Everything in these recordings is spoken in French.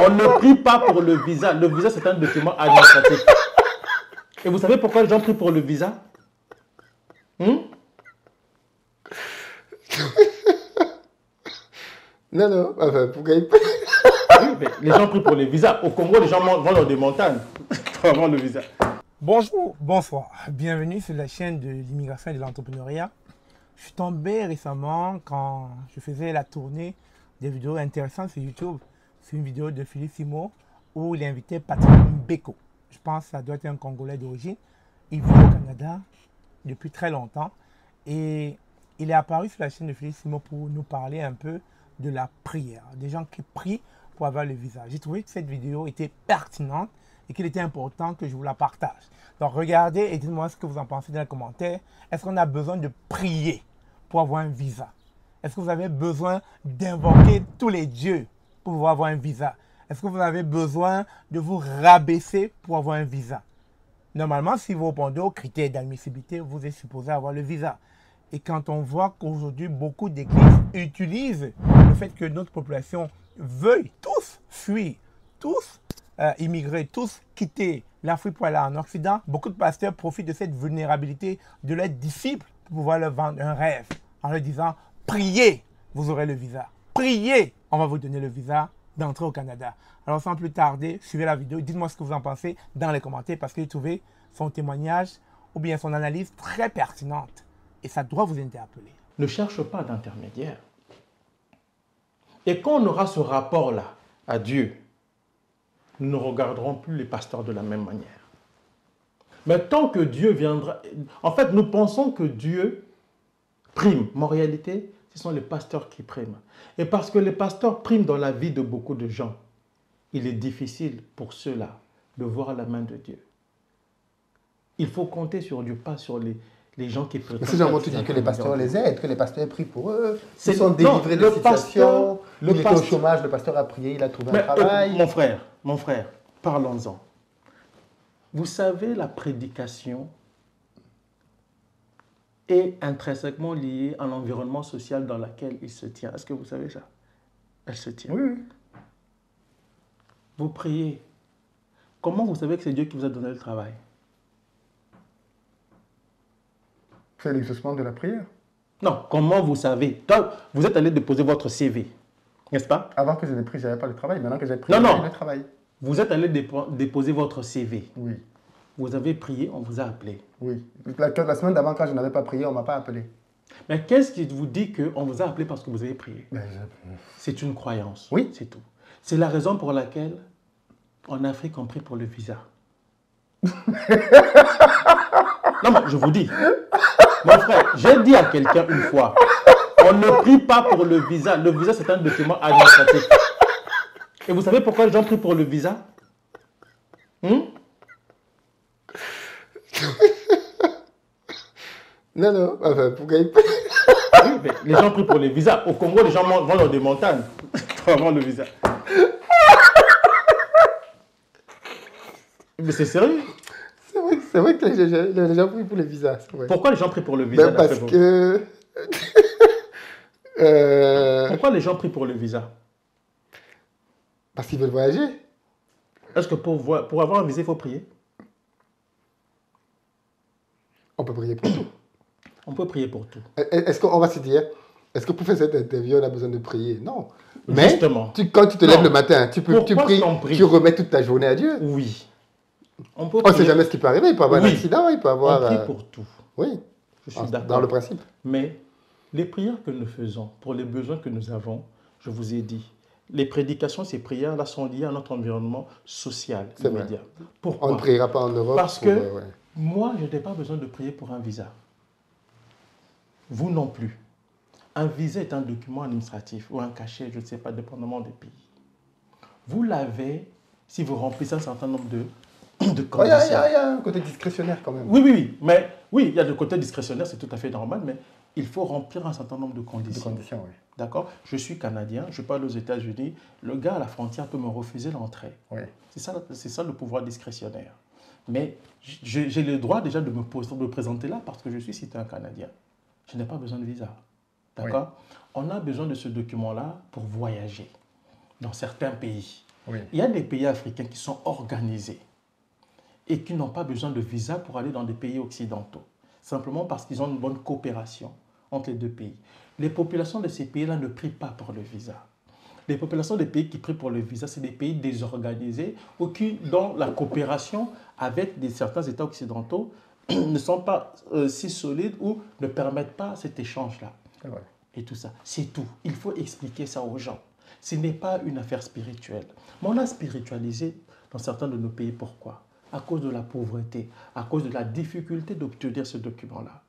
On ne prie pas pour le visa. Le visa, c'est un document administratif. Et vous savez pourquoi les gens prient pour le visa? Non, non, enfin, pourquoi il... Oui, mais les gens prient pour le visa. Au Congo, les gens vont dans des montagnes pour avoir le visa. Bonjour, bonsoir. Bienvenue sur la chaîne de l'immigration et de l'entrepreneuriat. Je suis tombé récemment quand je faisais la tournée des vidéos intéressantes sur YouTube. C'est une vidéo de Philippe Simo où il invitait Patrick Mbeko. Je pense que ça doit être un Congolais d'origine. Il vit au Canada depuis très longtemps et il est apparu sur la chaîne de Philippe Simo pour nous parler un peu de la prière, des gens qui prient pour avoir le visa. J'ai trouvé que cette vidéo était pertinente et qu'il était important que je vous la partage. Donc regardez et dites-moi ce que vous en pensez dans les commentaires. Est-ce qu'on a besoin de prier pour avoir un visa? Est-ce que vous avez besoin d'invoquer tous les dieux pour pouvoir avoir un visa? Est-ce que vous avez besoin de vous rabaisser pour avoir un visa? Normalement, si vous répondez aux critères d'admissibilité, vous êtes supposé avoir le visa. Et quand on voit qu'aujourd'hui, beaucoup d'églises utilisent le fait que notre population veuille tous fuir, tous immigrer, tous quitter l'Afrique pour aller en Occident, beaucoup de pasteurs profitent de cette vulnérabilité de leurs disciples pour pouvoir leur vendre un rêve en leur disant « Priez, vous aurez le visa. Priez, on va vous donner le visa d'entrer au Canada. » Alors sans plus tarder, suivez la vidéo, dites-moi ce que vous en pensez dans les commentaires parce que j'ai trouvé son témoignage ou bien son analyse très pertinente et ça doit vous interpeller. Ne cherche pas d'intermédiaire. Et quand on aura ce rapport-là à Dieu, nous ne regarderons plus les pasteurs de la même manière. Mais tant que Dieu viendra... En fait, nous pensons que Dieu prime. Mais en réalité, ce sont les pasteurs qui priment. Et parce que les pasteurs priment dans la vie de beaucoup de gens, il est difficile pour ceux-là de voir la main de Dieu. Il faut compter sur Dieu, pas sur les gens qui prient. Ces gens tu dis que les pasteurs les aident, que les pasteurs prient pour eux. Ils sont délivrés de situations. Il était au chômage, le pasteur a prié, il a trouvé un travail. Mon frère, parlons-en. Vous savez, la prédication est intrinsèquement liée à l'environnement social dans lequel il se tient. Est-ce que vous savez ça? Elle se tient. Oui. Vous priez. Comment vous savez que c'est Dieu qui vous a donné le travail? C'est l'exaucement de la prière. Non, comment vous savez? Vous êtes allé déposer votre CV, n'est-ce pas? Avant que je l'ai pris, je n'avais pas le travail. Maintenant que j'ai pris, j'ai le travail. Vous êtes allé déposer votre CV. Oui. Vous avez prié, on vous a appelé. Oui. La semaine d'avant, quand je n'avais pas prié, on ne m'a pas appelé. Mais qu'est-ce qui vous dit qu'on vous a appelé parce que vous avez prié? C'est une croyance. Oui. C'est tout. C'est la raison pour laquelle, en Afrique, on prie pour le visa. Non, mais je vous dis. Mon frère, j'ai dit à quelqu'un une fois, on ne prie pas pour le visa. Le visa, c'est un document administratif. Et vous savez pourquoi les gens prient pour le visa? Non, enfin, pourquoi il... Oui, mais les gens prient pour le visa. Au Congo, les gens vont dans des montagnes pour avoir le visa. Mais c'est sérieux? C'est vrai que les gens prient pour le visa. Pourquoi les gens prient pour le visa? Parce que... Pourquoi les gens prient pour le visa? Parce qu'ils veulent voyager. Est-ce que pour avoir un visa, il faut prier? On peut prier pour tout. On peut prier pour tout. Est-ce qu'on va se dire, est-ce que pour faire cette interview, on a besoin de prier? Non. Mais justement, quand tu te lèves le matin, tu pries, tu remets toute ta journée à Dieu. Oui. On ne sait jamais ce qui peut arriver. Il peut y avoir un accident, il peut y avoir... On prie pour tout. Oui, je suis d'accord. Dans le principe. Mais les prières que nous faisons, pour les besoins que nous avons, je vous ai dit, les prédications, ces prières-là sont liées à notre environnement social immédiat. Pourquoi? On ne priera pas en Europe. Parce que moi, je n'ai pas besoin de prier pour un visa. Vous non plus. Un visa est un document administratif ou un cachet, je ne sais pas, dépendamment des pays. Vous l'avez si vous remplissez un certain nombre de conditions. Il y a un côté discrétionnaire quand même. Oui. Mais oui, il y a le côté discrétionnaire, c'est tout à fait normal, mais il faut remplir un certain nombre de conditions. Oui. D'accord? Je suis Canadien, je parle aux États-Unis. Le gars à la frontière peut me refuser l'entrée. Oui. C'est ça le pouvoir discrétionnaire. Mais j'ai le droit déjà de me présenter là parce que je suis citoyen canadien. Je n'ai pas besoin de visa. D'accord? Oui. On a besoin de ce document-là pour voyager dans certains pays. Oui. Il y a des pays africains qui sont organisés et qui n'ont pas besoin de visa pour aller dans des pays occidentaux, simplement parce qu'ils ont une bonne coopération entre les deux pays. Les populations de ces pays-là ne prient pas pour le visa. Les populations des pays qui prient pour le visa, c'est des pays désorganisés ou qui, dans la coopération avec certains États occidentaux, ne sont pas si solides ou ne permettent pas cet échange-là. Et tout ça, c'est tout. Il faut expliquer ça aux gens. Ce n'est pas une affaire spirituelle. Mais on a spiritualisé dans certains de nos pays. Pourquoi? À cause de la pauvreté, à cause de la difficulté d'obtenir ce document-là.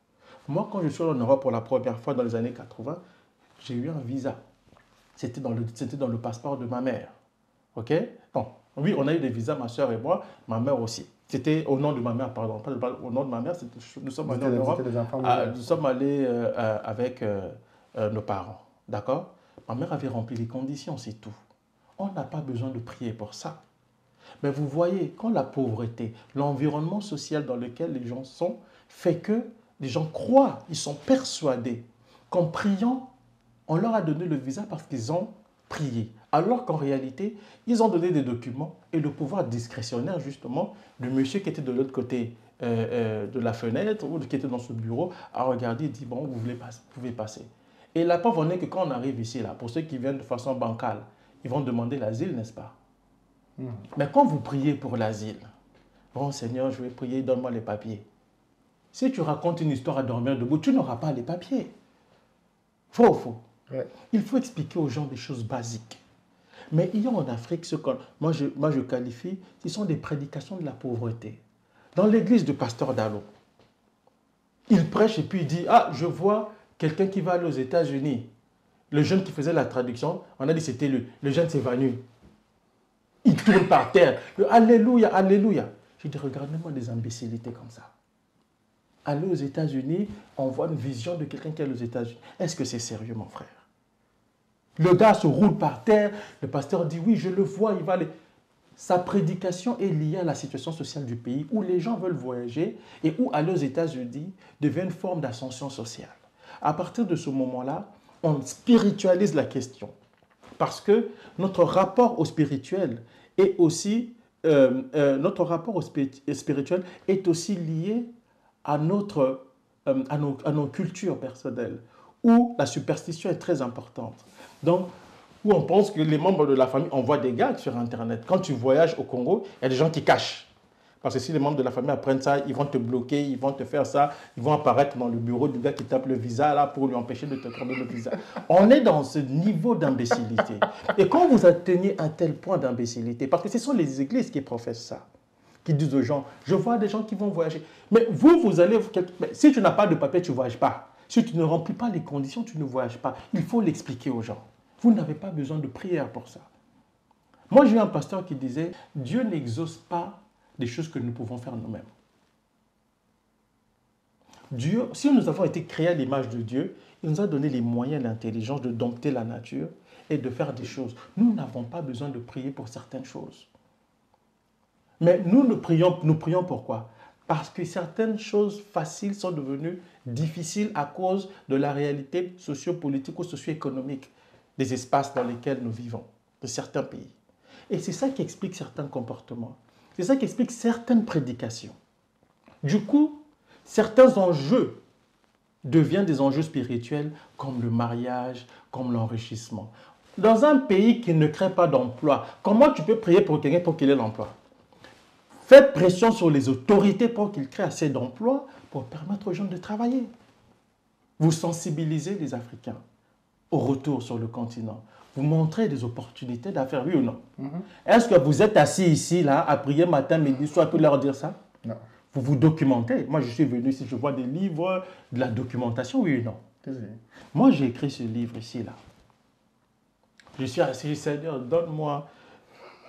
Moi, quand je suis en Europe pour la première fois dans les années 80, j'ai eu un visa. C'était dans le passeport de ma mère. OK? Bon, oui, on a eu des visas, ma soeur et moi, ma mère aussi. C'était au nom de ma mère, pardon. Pas au nom de ma mère, nous sommes allés en Europe. Nous sommes allés avec nos parents. D'accord? Ma mère avait rempli les conditions, c'est tout. On n'a pas besoin de prier pour ça. Mais vous voyez, quand la pauvreté, l'environnement social dans lequel les gens sont, fait que les gens croient, ils sont persuadés qu'en priant, on leur a donné le visa parce qu'ils ont prié. Alors qu'en réalité, ils ont donné des documents et le pouvoir discrétionnaire, justement, du monsieur qui était de l'autre côté de la fenêtre ou qui était dans ce bureau, a regardé et dit, bon, vous pouvez passer. Et la preuve en est que quand on arrive ici, là, pour ceux qui viennent de façon bancale, ils vont demander l'asile, n'est-ce pas? Mais quand vous priez pour l'asile, bon Seigneur, je vais prier, donne-moi les papiers. Si tu racontes une histoire à dormir debout, tu n'auras pas les papiers. Faux ou faux? Ouais. Il faut expliquer aux gens des choses basiques. Mais il y a en Afrique ce que moi je qualifie, ce sont des prédications de la pauvreté. Dans l'église de Pasteur Dallot, il prêche et puis il dit, ah, je vois quelqu'un qui va aller aux États-Unis. Le jeune qui faisait la traduction, on a dit c'était lui. Le jeune s'est évanoui. Il tourne par terre. Alléluia, alléluia. Je dis, regardez-moi des imbécilités comme ça. Aller aux États-Unis, on voit une vision de quelqu'un qui est aux États-Unis. Est-ce que c'est sérieux, mon frère? Le gars se roule par terre. Le pasteur dit, oui, je le vois, il va aller. Sa prédication est liée à la situation sociale du pays où les gens veulent voyager et où aller aux États-Unis devient une forme d'ascension sociale. À partir de ce moment-là, on spiritualise la question. Parce que notre rapport au spirituel est aussi, lié à nos cultures personnelles, où la superstition est très importante. Donc, où on pense que les membres de la famille envoient des gars sur Internet. Quand tu voyages au Congo, il y a des gens qui cachent. Parce que si les membres de la famille apprennent ça, ils vont te bloquer, ils vont te faire ça, ils vont apparaître dans le bureau du gars qui tape le visa là pour lui empêcher de te accorder le visa. On est dans ce niveau d'imbécilité. Et quand vous atteignez un tel point d'imbécilité, parce que ce sont les églises qui professent ça, qui disent aux gens, je vois des gens qui vont voyager. Mais vous allez, si tu n'as pas de papier, tu ne voyages pas. Si tu ne remplis pas les conditions, tu ne voyages pas. Il faut l'expliquer aux gens. Vous n'avez pas besoin de prière pour ça. Moi, j'ai eu un pasteur qui disait, Dieu n'exauce pas des choses que nous pouvons faire nous-mêmes. Dieu, si nous avons été créés à l'image de Dieu, il nous a donné les moyens, l'intelligence de dompter la nature et de faire des choses. Nous n'avons pas besoin de prier pour certaines choses. Mais nous prions pourquoi? Parce que certaines choses faciles sont devenues difficiles à cause de la réalité sociopolitique ou socio-économique des espaces dans lesquels nous vivons, de certains pays. Et c'est ça qui explique certains comportements. C'est ça qui explique certaines prédications. Du coup, certains enjeux deviennent des enjeux spirituels comme le mariage, comme l'enrichissement. Dans un pays qui ne crée pas d'emploi, comment tu peux prier pour quelqu'un pour qu'il ait l'emploi? Faites pression sur les autorités pour qu'ils créent assez d'emplois pour permettre aux gens de travailler. Vous sensibilisez les Africains au retour sur le continent. Vous montrez des opportunités d'affaires, oui ou non? Est-ce que vous êtes assis ici, là, à prier matin, midi, soir, pour leur dire ça? Non. Vous vous documentez. Moi, je suis venu ici, je vois des livres, de la documentation, oui ou non? Moi, j'ai écrit ce livre ici, là. Je suis assis, Seigneur, donne-moi.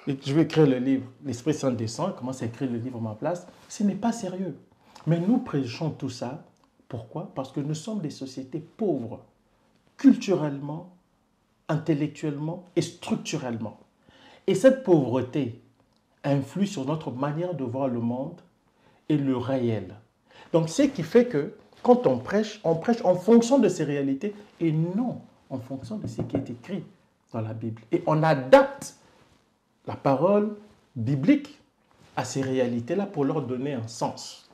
Je vais écrire le livre. L'Esprit Saint descend, il commence à écrire le livre à ma place. Ce n'est pas sérieux. Mais nous prêchons tout ça. Pourquoi? Parce que nous sommes des sociétés pauvres, culturellement, intellectuellement et structurellement. Et cette pauvreté influe sur notre manière de voir le monde et le réel. Donc, ce qui fait que quand on prêche en fonction de ces réalités et non en fonction de ce qui est écrit dans la Bible. Et on adapte la parole biblique à ces réalités-là pour leur donner un sens.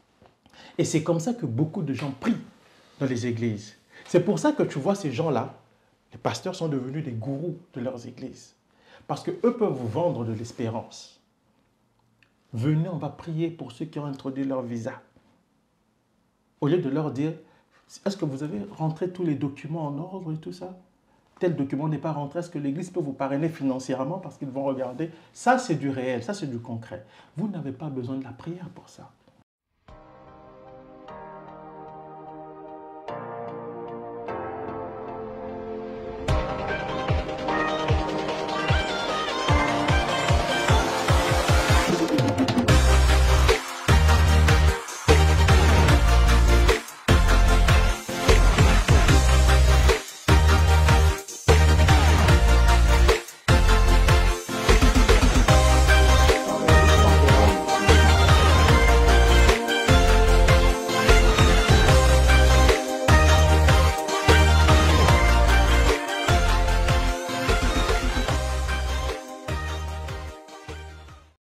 Et c'est comme ça que beaucoup de gens prient dans les églises. C'est pour ça que tu vois ces gens-là, les pasteurs sont devenus des gourous de leurs églises. Parce qu'eux peuvent vous vendre de l'espérance. Venez, on va prier pour ceux qui ont introduit leur visa. Au lieu de leur dire, est-ce que vous avez rentré tous les documents en ordre et tout ça? Tel document n'est pas rentré, est-ce que l'Église peut vous parrainer financièrement parce qu'ils vont regarder? Ça, c'est du réel, ça, c'est du concret. Vous n'avez pas besoin de la prière pour ça.